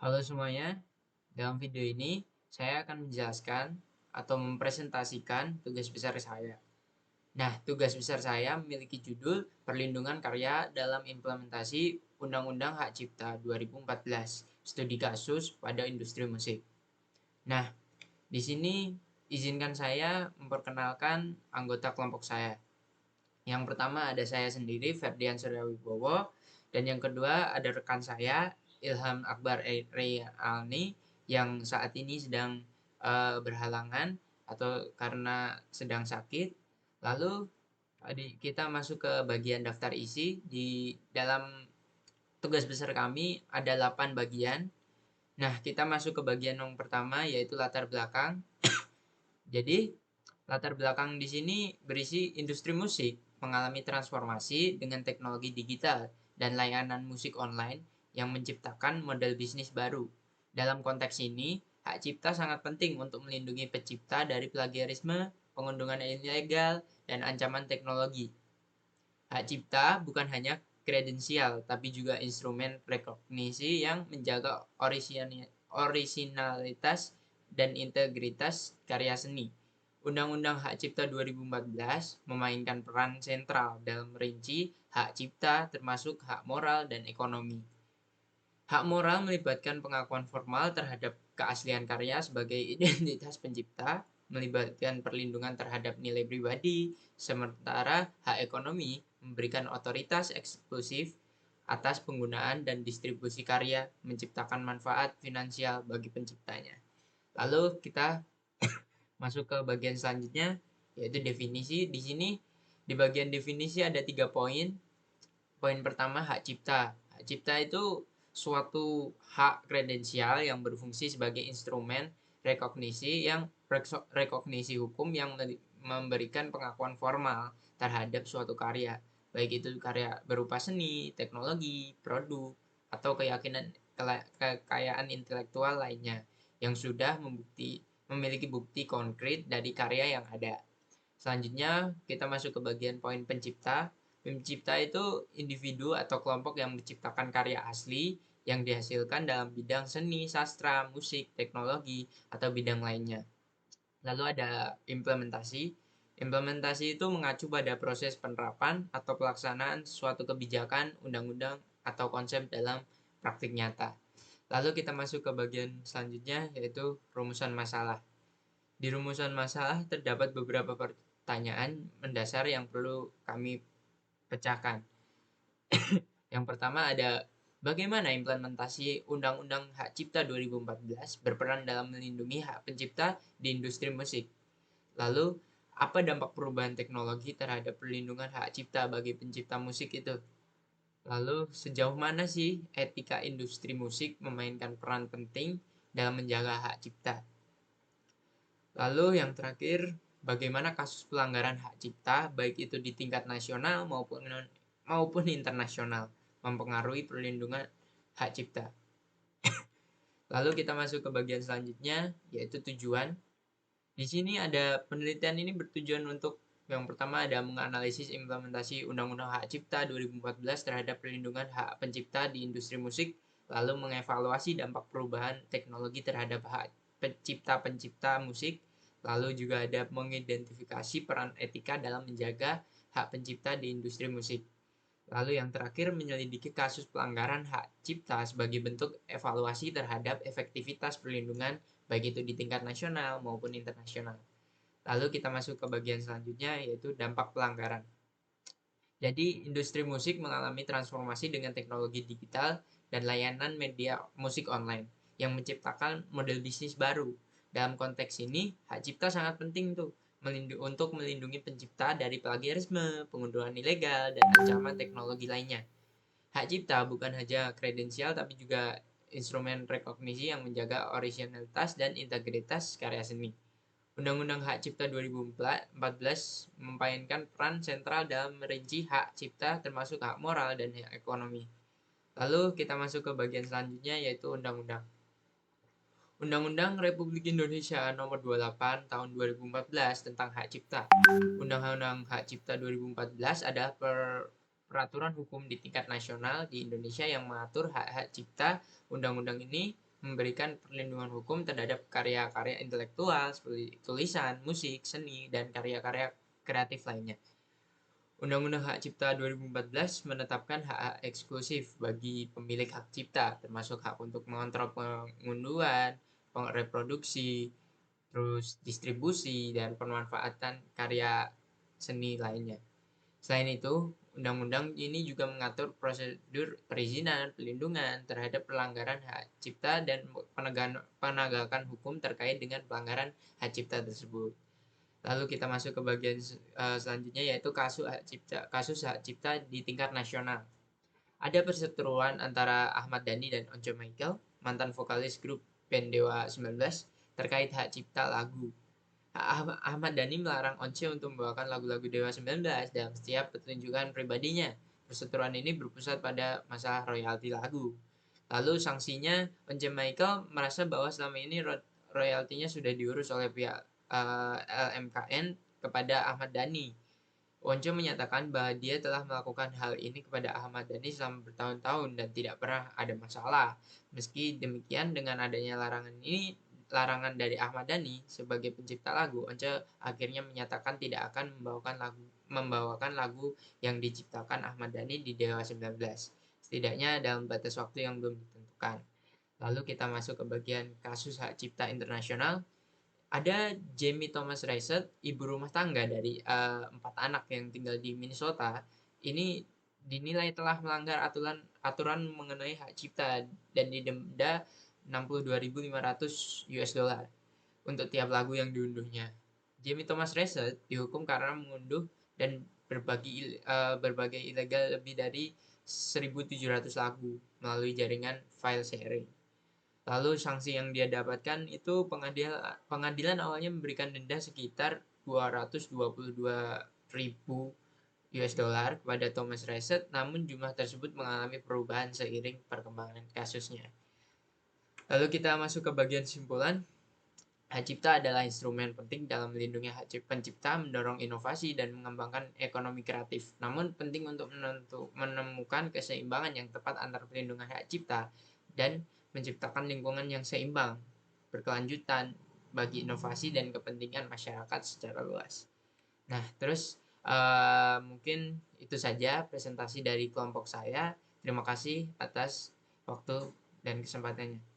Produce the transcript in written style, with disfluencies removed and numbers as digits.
Halo semuanya, dalam video ini saya akan menjelaskan atau mempresentasikan tugas besar saya. Nah, tugas besar saya memiliki judul Perlindungan Karya dalam Implementasi Undang-Undang Hak Cipta 2014, Studi Kasus pada Industri Musik. Nah, di sini izinkan saya memperkenalkan anggota kelompok saya. Yang pertama ada saya sendiri, Ferdian Suryawibowo, dan yang kedua ada rekan saya, Ilham Akbar Rayalni, yang saat ini sedang berhalangan atau karena sedang sakit. Lalu kita masuk ke bagian daftar isi. Di dalam tugas besar kami ada 8 bagian. Nah, kita masuk ke bagian yang pertama, yaitu latar belakang. Jadi, latar belakang di sini berisi industri musik mengalami transformasi dengan teknologi digital dan layanan musik online yang menciptakan model bisnis baru. Dalam konteks ini, hak cipta sangat penting untuk melindungi pencipta dari plagiarisme, pengundangan ilegal, dan ancaman teknologi. Hak cipta bukan hanya kredensial, tapi juga instrumen rekognisi yang menjaga orisinalitas dan integritas karya seni. Undang-Undang Hak Cipta 2014 memainkan peran sentral dalam merinci hak cipta termasuk hak moral dan ekonomi. Hak moral melibatkan pengakuan formal terhadap keaslian karya sebagai identitas pencipta, melibatkan perlindungan terhadap nilai pribadi, sementara hak ekonomi memberikan otoritas eksklusif atas penggunaan dan distribusi karya, menciptakan manfaat finansial bagi penciptanya. Lalu kita masuk ke bagian selanjutnya, yaitu definisi. Di sini di bagian definisi ada 3 poin. Poin pertama, hak cipta. Hak cipta itu suatu hak kredensial yang berfungsi sebagai instrumen rekognisi hukum yang memberikan pengakuan formal terhadap suatu karya, baik itu karya berupa seni, teknologi, produk, atau kekayaan intelektual lainnya yang sudah memiliki bukti konkret dari karya yang ada. Selanjutnya kita masuk ke bagian poin pencipta. Pencipta itu individu atau kelompok yang menciptakan karya asli yang dihasilkan dalam bidang seni, sastra, musik, teknologi, atau bidang lainnya. Lalu ada implementasi. Implementasi itu mengacu pada proses penerapan atau pelaksanaan suatu kebijakan, undang-undang, atau konsep dalam praktik nyata. Lalu kita masuk ke bagian selanjutnya, yaitu rumusan masalah. Di rumusan masalah terdapat beberapa pertanyaan mendasar yang perlu kami pecahkan. Yang pertama ada bagaimana implementasi Undang-Undang Hak Cipta 2014 berperan dalam melindungi hak pencipta di industri musik. Lalu, apa dampak perubahan teknologi terhadap perlindungan hak cipta bagi pencipta musik itu? Lalu, sejauh mana sih etika industri musik memainkan peran penting dalam menjaga hak cipta? Lalu yang terakhir, bagaimana kasus pelanggaran hak cipta baik itu di tingkat nasional maupun internasional mempengaruhi perlindungan hak cipta. Lalu kita masuk ke bagian selanjutnya, yaitu tujuan. Di sini ada penelitian ini bertujuan untuk yang pertama ada menganalisis implementasi Undang-Undang Hak Cipta 2014 terhadap perlindungan hak pencipta di industri musik, lalu mengevaluasi dampak perubahan teknologi terhadap hak pencipta-pencipta musik, lalu juga ada mengidentifikasi peran etika dalam menjaga hak pencipta di industri musik. Lalu yang terakhir menyelidiki kasus pelanggaran hak cipta sebagai bentuk evaluasi terhadap efektivitas perlindungan baik itu di tingkat nasional maupun internasional. Lalu kita masuk ke bagian selanjutnya yaitu dampak pelanggaran. Jadi industri musik mengalami transformasi dengan teknologi digital dan layanan media musik online yang menciptakan model bisnis baru. Dalam konteks ini, hak cipta sangat penting tuh untuk melindungi pencipta dari plagiarisme, pengunduhan ilegal, dan ancaman teknologi lainnya. Hak cipta bukan hanya kredensial tapi juga instrumen rekognisi yang menjaga originalitas dan integritas karya seni. Undang-Undang Hak Cipta 2014 memainkan peran sentral dalam merinci hak cipta termasuk hak moral dan hak ekonomi. Lalu kita masuk ke bagian selanjutnya yaitu undang-undang. Undang-Undang Republik Indonesia Nomor 28 Tahun 2014 tentang Hak Cipta. Undang-Undang Hak Cipta 2014 adalah peraturan hukum di tingkat nasional di Indonesia yang mengatur hak-hak cipta. Undang-undang ini memberikan perlindungan hukum terhadap karya-karya intelektual seperti tulisan, musik, seni, dan karya-karya kreatif lainnya. Undang-Undang Hak Cipta 2014 menetapkan hak-hak eksklusif bagi pemilik hak cipta, termasuk hak untuk mengontrol pengunduhan, reproduksi, terus distribusi, dan pemanfaatan karya seni lainnya. Selain itu, undang-undang ini juga mengatur prosedur perizinan, pelindungan terhadap pelanggaran hak cipta dan penegakan hukum terkait dengan pelanggaran hak cipta tersebut. Lalu kita masuk ke bagian selanjutnya, yaitu kasus hak cipta di tingkat nasional. Ada perseteruan antara Ahmad Dhani dan Once Michael, mantan vokalis grup band Dewa 19, terkait hak cipta lagu. Ahmad Dhani melarang Once untuk membawakan lagu-lagu Dewa 19 dalam setiap pertunjukan pribadinya. Perseteruan ini berpusat pada masalah royalti lagu. Lalu sanksinya, Once Michael merasa bahwa selama ini royaltinya sudah diurus oleh pihak LMKN kepada Ahmad Dhani. Once menyatakan bahwa dia telah melakukan hal ini kepada Ahmad Dhani selama bertahun-tahun dan tidak pernah ada masalah. Meski demikian, dengan adanya larangan dari Ahmad Dhani sebagai pencipta lagu, Once akhirnya menyatakan tidak akan membawakan lagu yang diciptakan Ahmad Dhani di Dewa 19, setidaknya dalam batas waktu yang belum ditentukan. Lalu kita masuk ke bagian kasus hak cipta internasional. Ada Jamie Thomas Reset, ibu rumah tangga dari 4 anak yang tinggal di Minnesota. Ini dinilai telah melanggar aturan mengenai hak cipta dan didenda 62.500 US dollar untuk tiap lagu yang diunduhnya. Jamie Thomas Reset dihukum karena mengunduh dan berbagai ilegal lebih dari 1.700 lagu melalui jaringan file sharing. Lalu sanksi yang dia dapatkan itu pengadilan awalnya memberikan denda sekitar 222.000 US dollar kepada Thomas Reset, namun jumlah tersebut mengalami perubahan seiring perkembangan kasusnya. Lalu kita masuk ke bagian simpulan. Hak cipta adalah instrumen penting dalam melindungi hak pencipta, mendorong inovasi, dan mengembangkan ekonomi kreatif. Namun penting untuk menemukan keseimbangan yang tepat antara pelindungan hak cipta dan menciptakan lingkungan yang seimbang, berkelanjutan bagi inovasi dan kepentingan masyarakat secara luas. Nah, terus mungkin itu saja presentasi dari kelompok saya. Terima kasih atas waktu dan kesempatannya.